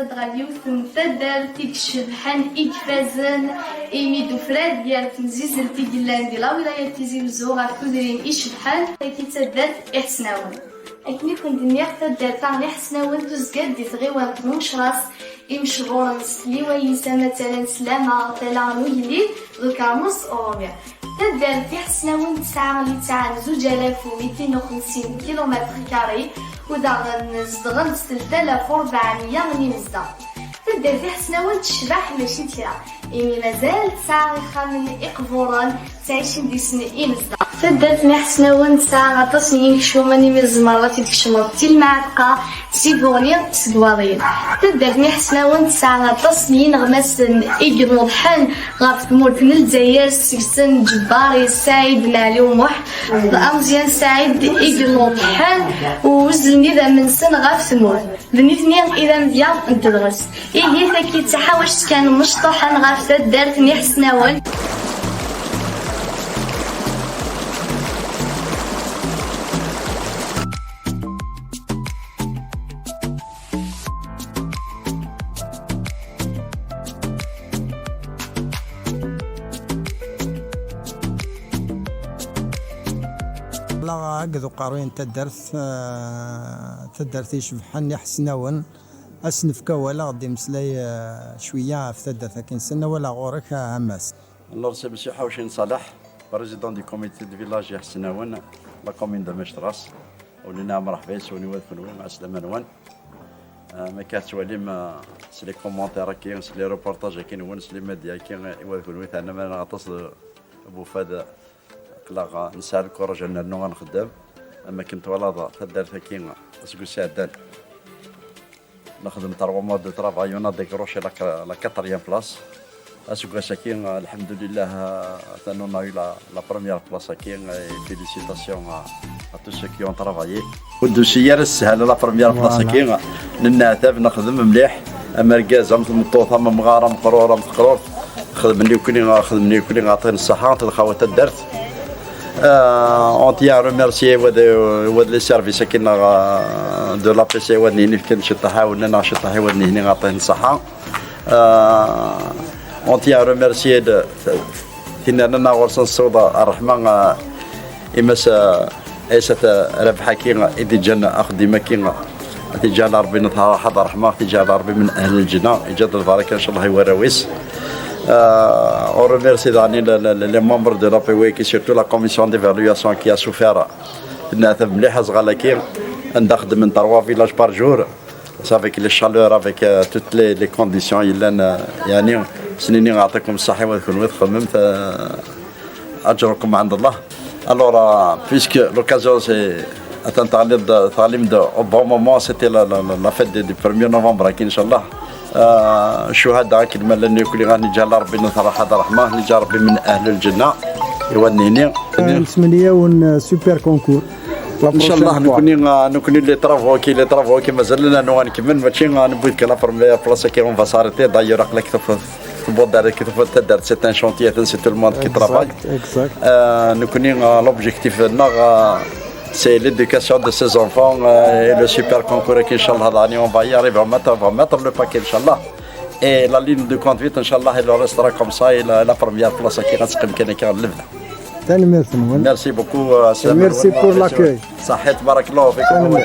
غاليوث نتدر تيكشف حن إكفازن إيمي دوفراد ديال تنزيزل تيجلان دي لا ولاية تيزي وزوغا كودرين إشبحان تيكي تدر إحسناون أكني كنت نيخت الدار تاع إحسناون تزقد دي تغيوان تنشراس إمشغورا نسلي ويسا مثلا سلامة تلانو يلي ذكاموس أوروميا تدار في حسناون تسعة اللي تاع 2250 كيلومتر كاري ودا نزدغن 3400 من نزدا تدار في حسناون تشبح ماشي تيرا إيمي مازال تسعة خامن إقفوران تعيشين دي سنة إنزدا تدار في حسناون تسعة غطاس ينكشو ماني من الزمرات يتكشمو تي المعتقة تيبوني تسدوارين تدار في حسناون تسعة غطاس ينغمسن إيقنو ضحن غاف تمورتن الجزائر سكسن جباري سعيد نالي ومح أمزيان سعيد إيقنو ضحن ووزلني ذا من سن غاف تمورت ذنيتني إذا مزيان نتدرس إيه ثاكي تحاوش كان مشطوحا غاف تدار في حسناون لا عقدو قاروين تدرت يشبحني حسناون اسنفكا ولا غادي مسلاي شويه في تدرت لكن سنه ولا غورك هماس. Alors c'est monsieur Haouchin Salah, président du comité de village حسناون la commune de مشتراس ولنا مرحبا سوني وثنون مع السلامه نوان ما كاتوليم سي لي كومونتير كاين سي لي روبورتاج كاين ونس لي ميديا كاين وثنون انا ما نغطس ابو فهد قلاغا نسال كورج ان نو نخدم اما كنت ولا تدرت كاين اسكو سادان نخدم 3 مود دو طرافاي اون ديكروشي لا 4 بلاص اسكو ساكين الحمد لله تنونا لا بروميير بلاص كاين فيليسيتاسيون ا تو سو كي اون طرافايي والدوسيير السهل لا بروميير بلاص كاين ننعتب نخدم مليح اما ركاز مطوطه مغاره مقروره متقرور خدمني وكلي غاطين الصحه تلقاو تدرت on tient à remercier les services de l'APC ودني كان شطحه ولنا شطحه ودني هنا غاطين الصحه on tient à remercier كنا غورسن الصودا الرحمن إمس ايسة ربحة كينا إذا جانا أخدي مكينا إذا جانا ربي نطهر حضر رحمة إذا جانا ربي من أهل الجنة إجاد البركة إن شاء الله يورويس on remercie les membres de l'APW et surtout la commission d'évaluation qui a souffert ناثب مليحة صغالة كير نخدم من 3 villages par jour avec les chaleurs avec toutes les conditions يعني سنيني نعطيكم الصحة ويكون خممت أجركم عند الله. Alors puisque l'occasion c'est تعليم au bon moment c'était la fête du 1er novembre إن شاء الله شهداء كلمة لأني كل غاني جال ربي نثر حد رحمة اللي جا ربي من أهل الجنة يودنيني. السمنية ون سوبر كونكور. إن شاء الله نكوني اللي طرافوكي مازال لنا نوان كمل ماشي نبغي كلا فرمي بلاصة كي اون فاسارتي دايور أقلك تبغى دار كي تدار سيت ان شونتيي سي تو الموند كي ترافاي. نكوني لوبجيكتيف نا c'est l'éducation de ces enfants et le super concours qu'Inch'Allah l'année on va y arriver, on va mettre le paquet Inch'Allah. Et la ligne de conduite Inch'Allah elle restera comme ça et la première place qui reste comme qu'elle est. Merci beaucoup. Merci pour l'accueil. صحة بارك الله فيكم.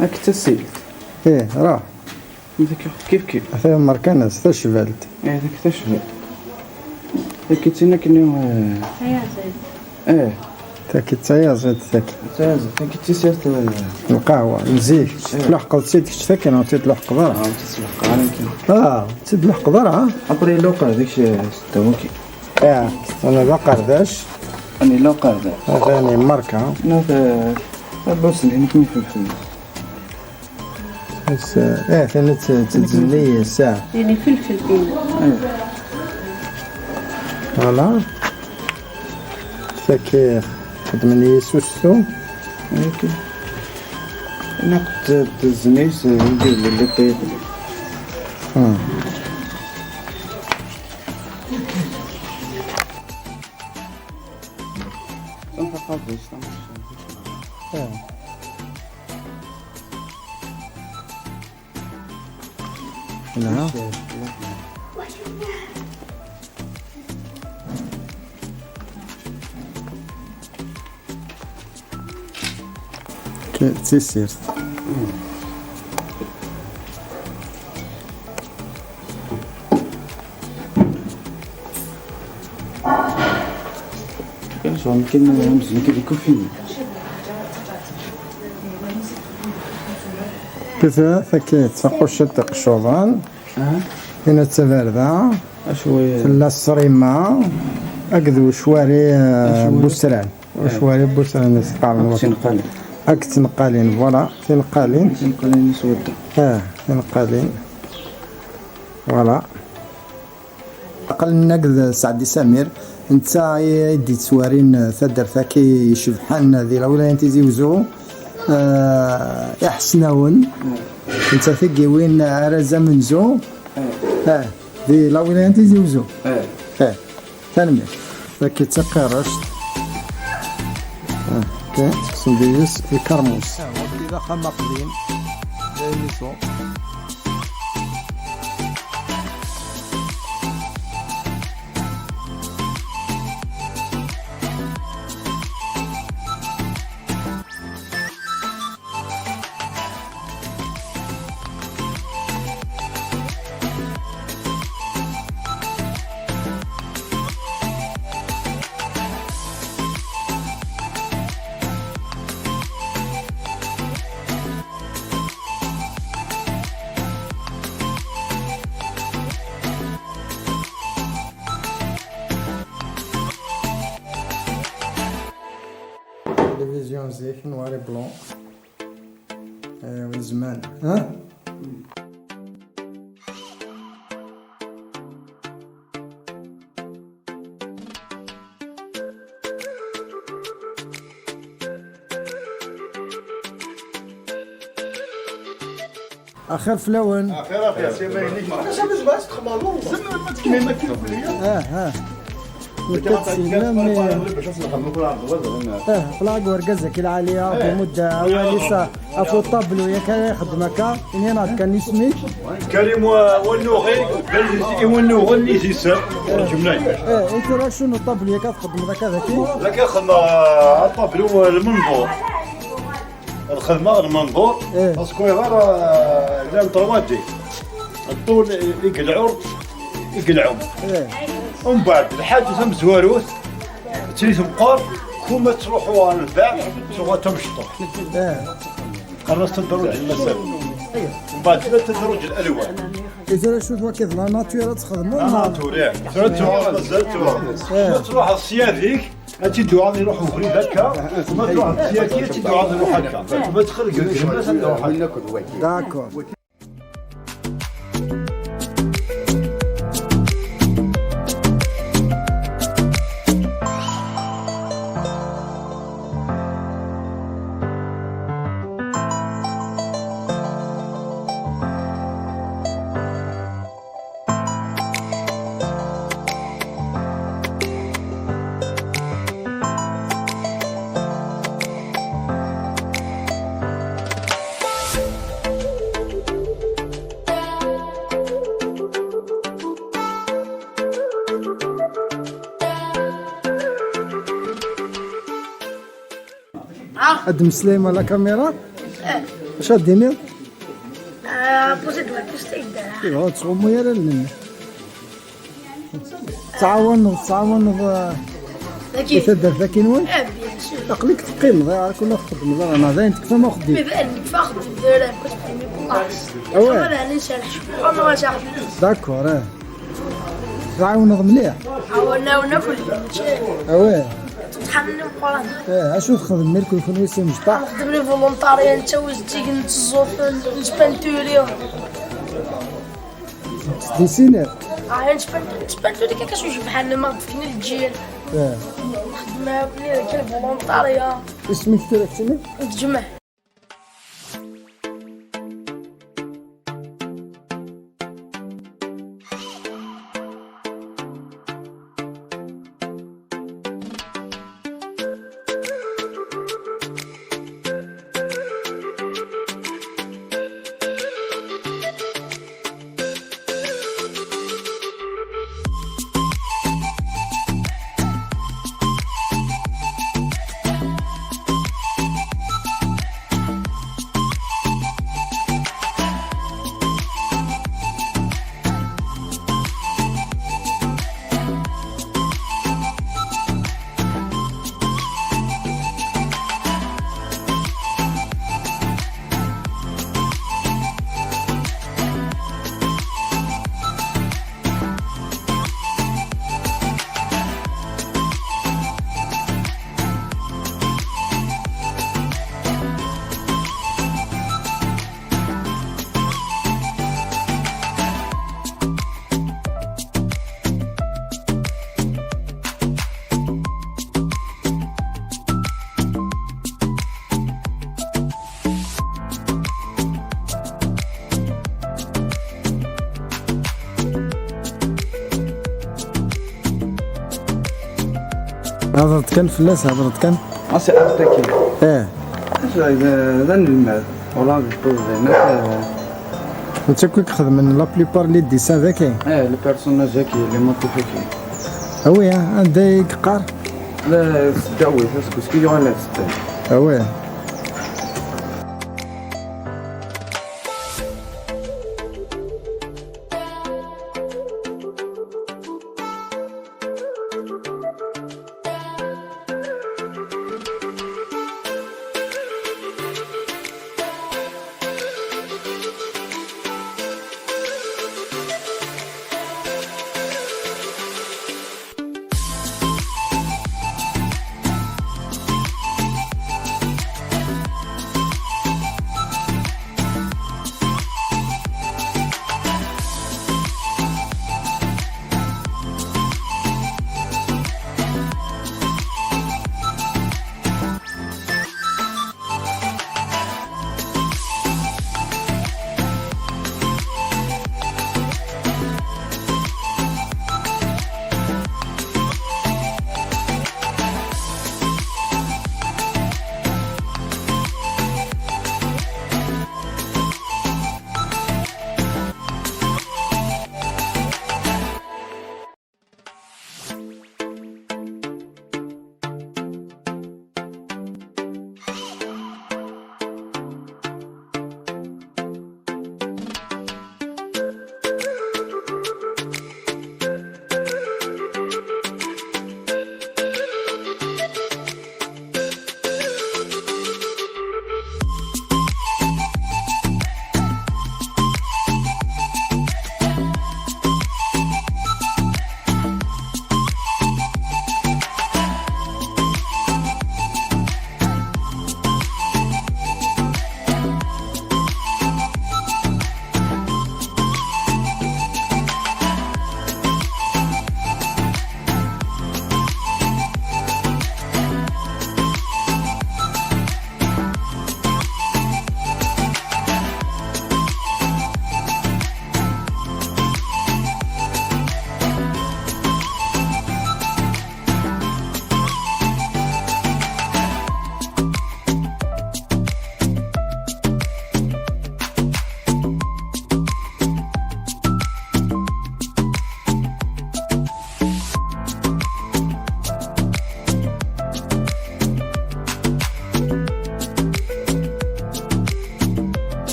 هاك تسي ايه راه هذاك كيف هذا مركنس تشفلت هذاك تشهد هاك تينا كنيو تاكي تيازت تاكي تازا هاك تيسيرت القهوة نزيك تلحق تسيد تاكي نو تلحق ضرع تسلق عليك تسيد لحق ضرع ابري لوقا داكش ستوكي انا لا قرداش اني لوقا هذا هذاني ماركة هذا بوس اللي كيما فلفل بس ثاني تتزلي الساعة يعني فلفل فوالا تاكي خدمني سوستو هاك نقد الزنيس ندير اللي طيب انت قاضي لا تيسيرت شو يمكن نمزن كيف يكون كذا ثكيت تقوش تقشوضان هنا تفردا شويه لا الصريمة أكذو شواري بوسران وشواري بوسران نسقال تنقالين أك تنقالين فوالا تنقالين سودة تنقالين فوالا أقل نقد سعدي سمير انت يدي تسوارين ثدر ثاكي يشبحان ذي الأولى انت زيوزو يحسنون انت ثقي وين رزا منزو ذي الأولى انت زيوزو تنمي ثاكي تقرشت تقسم ديس الكرموس وكذا خمق دين زي ميسو تلفزيون زيك نواري بلون زمان اخر فلون اخيرا سي ما يهنيك ما كاش باش تخمالو زعما ما تكمل ما كيف ليا فلاق ورقزك العالية بمدة أوليسا أفو الطبلو يكا يخدمك إن هنا كان اسمي كريم والنوغي والنوغي اللي يسر جمناي أنت راه شنو الطبلو يكا تخدم ذاك هذاك لك خدمة الطبل المنظور الخدمة المنظور باسكو غير لا الطرواجي الطول يقلعهم ومن بعد الحاج تم زواروث تريث مقار كوما تروحوا للباع سوى تمشطوا قرصت الدروج المسافة ومن بعد ثلاث دروج الالوان إذا شو توكد لا ناتورا تخدموا ناتورا تروح السياذيك تيدو عاد يروحوا فري هكا ما تروح السياكيه تيدو عاد يروح هكا ما تخرج الناس تروح هكا داكور أدم سليم على كاميرا واش غديري؟ بوزيد لا بوست يدار ايوا تغمو يا لنا تعاونوا لكن تدار ذاك نوال بيان سور عقلك تقيم ضيع كنا خدم انا زين انت ما خديت بيبان فاخد الدولار كنت في بلاص أوه. انا نشرح انا ما شاف داكور تعاونوا مليح وناكل اواه تحمل قران اشنو تخدم مالك يكون ويسي مجتاع نخدم لي فولونتاريا نتوز تيك نتزوف نسبانتوريا ديسينير نسبانتوريا كاش بحال ما فينا الجيل نخدم معاهم كاين فولونتاريا اسمك تركتني نتجمع هضرت كان فلاس هضرت كان اسي ارتكي ايه ذن المال والله بالطول زينات انت كي تخدم من لا بليبار لي ديسان ذاكي لي بيرسوناج هكي لي موتيفيكي اوي عندي قار لا سداوي فاسكو سكي ولا سداوي اوي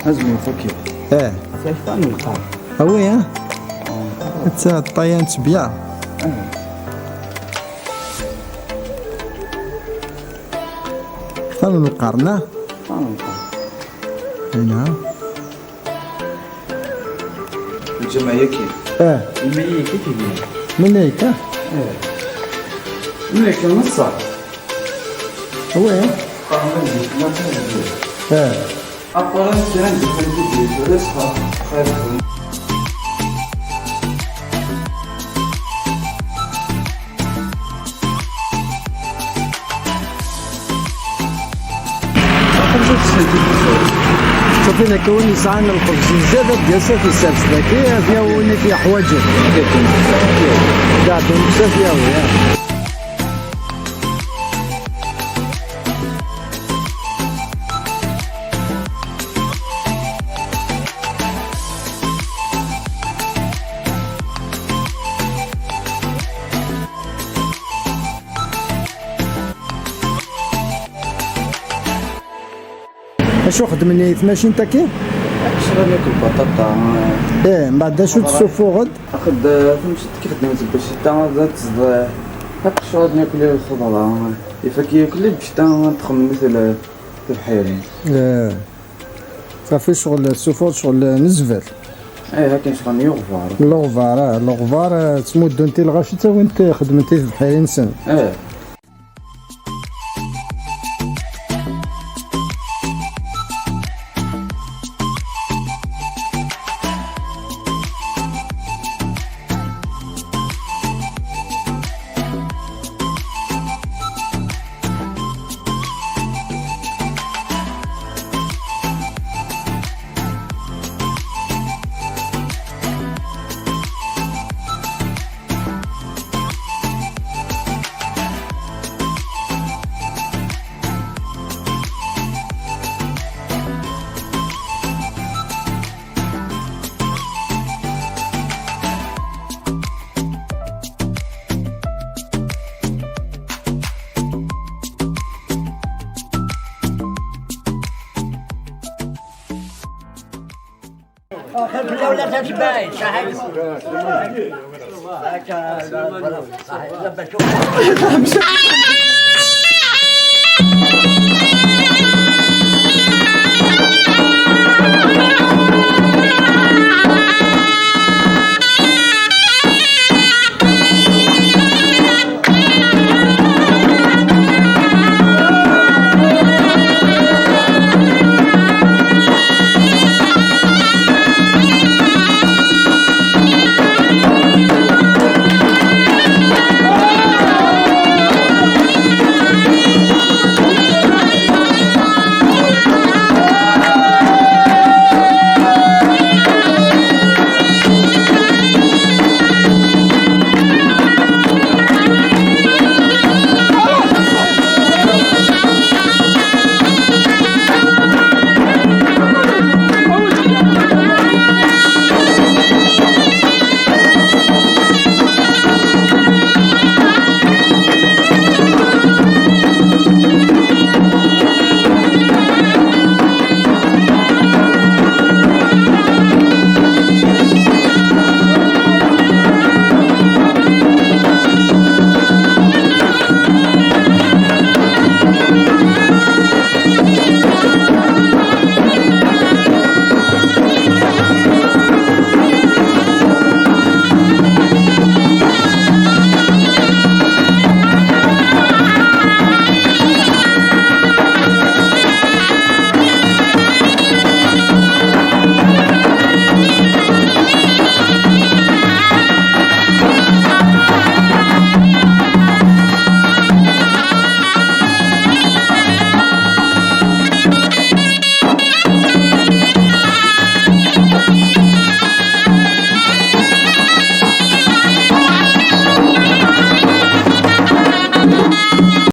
هزمي فكي سيفان القار هوي ها انت طيان تبيع فان القرنة فان القار هنا الجمعية كي المية كي من هيك ملك نصا هو ها قرن ما تنزل أقوى سنة في رزقها خير شوفي لك وين يسعنا الخبز الزبد جالسة في السبس ذاك فيها وين في حواجب قاعد نمسا فيها وياه اشو خدمني ماشي انت كي؟ شرا لك البطاطا من بعد شو تسوفو غد؟ أخذ فهمت كيف خدمت باش تا تصدع هاك شغل ناكل الخضرة يفك ياكل باش تا تخمم مثل الحيرين صافي شغل السوفور شغل نزفل هاك شغل يغفر لوغفار تمد انت الغاشي تا وين خدمتي في بحيرين سن الدولة